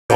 ভাই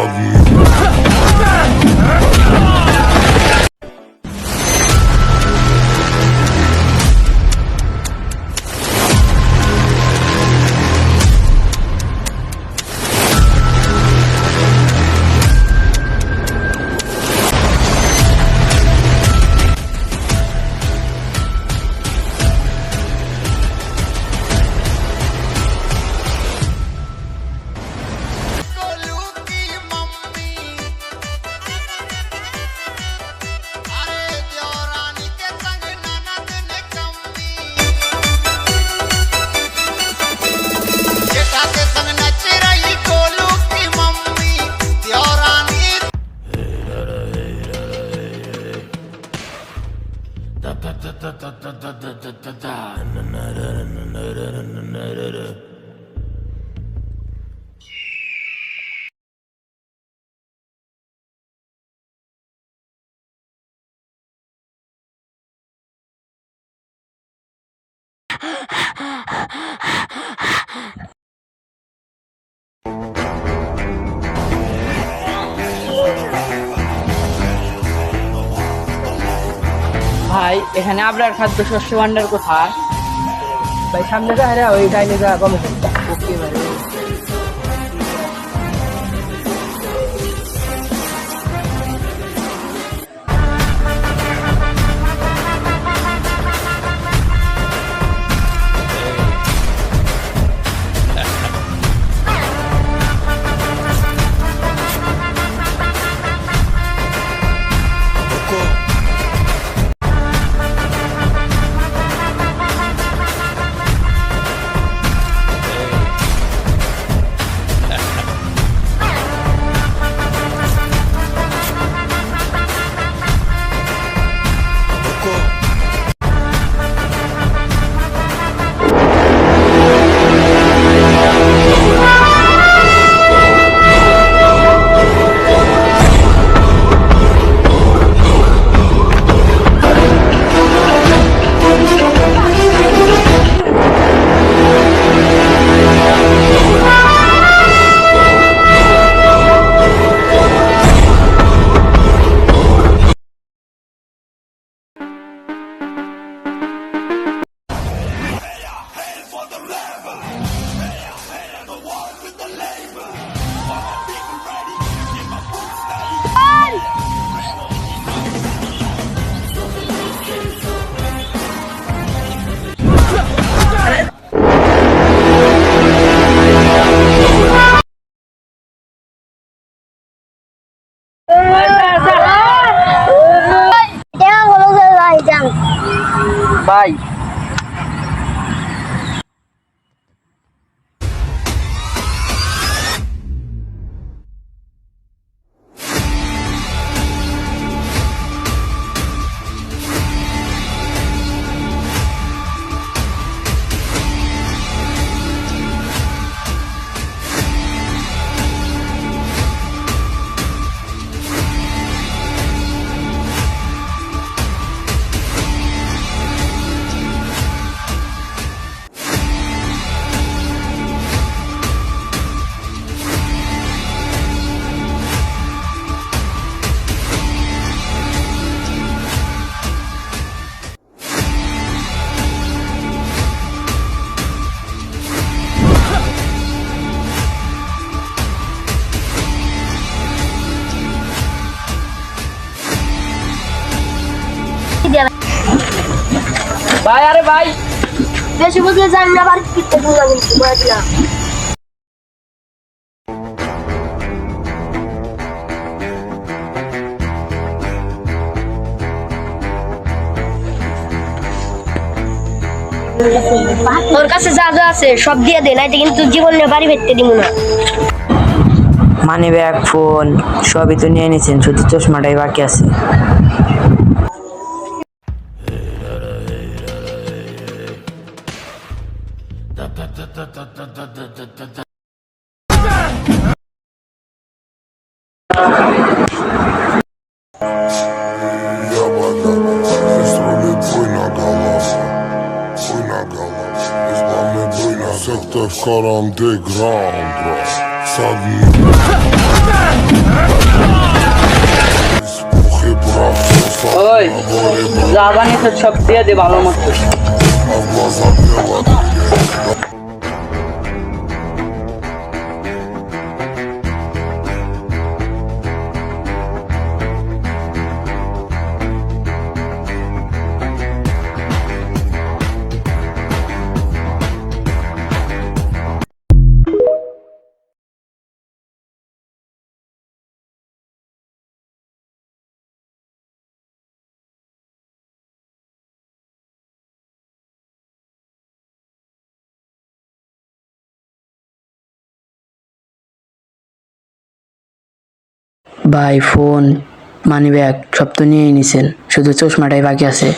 এখানে আপনার খাদ্য শস্য ভান্ডার কোথায়? ভাই সামনে যা হ্যাঁ ওই ডাইনে যা কমে ওকে ভাই। ভাই ভাই আরে ভাই বেশি বুঝলে জানি না বাড়ি ফিরতে বুঝা কিন্তু বলে দিলাম। তোর কাছে যা যা আছে সব দিয়ে দে, নাইতে কিন্তু জীবনে বাড়ি ফিরতে দিব না। মানি ব্যাগ ফোন সবই তো নিয়ে নিয়েছেন, শুধু চশমাটাই বাকি আছে। Sekt w korom de grandra. Sadni বানিয়েছে সব দিয়ে দে ভালো মতো। ভাই ফোন মানি ব্যাগ সব তো নিয়েই নিছেন, শুধু চশমাটাই বাকি আছে।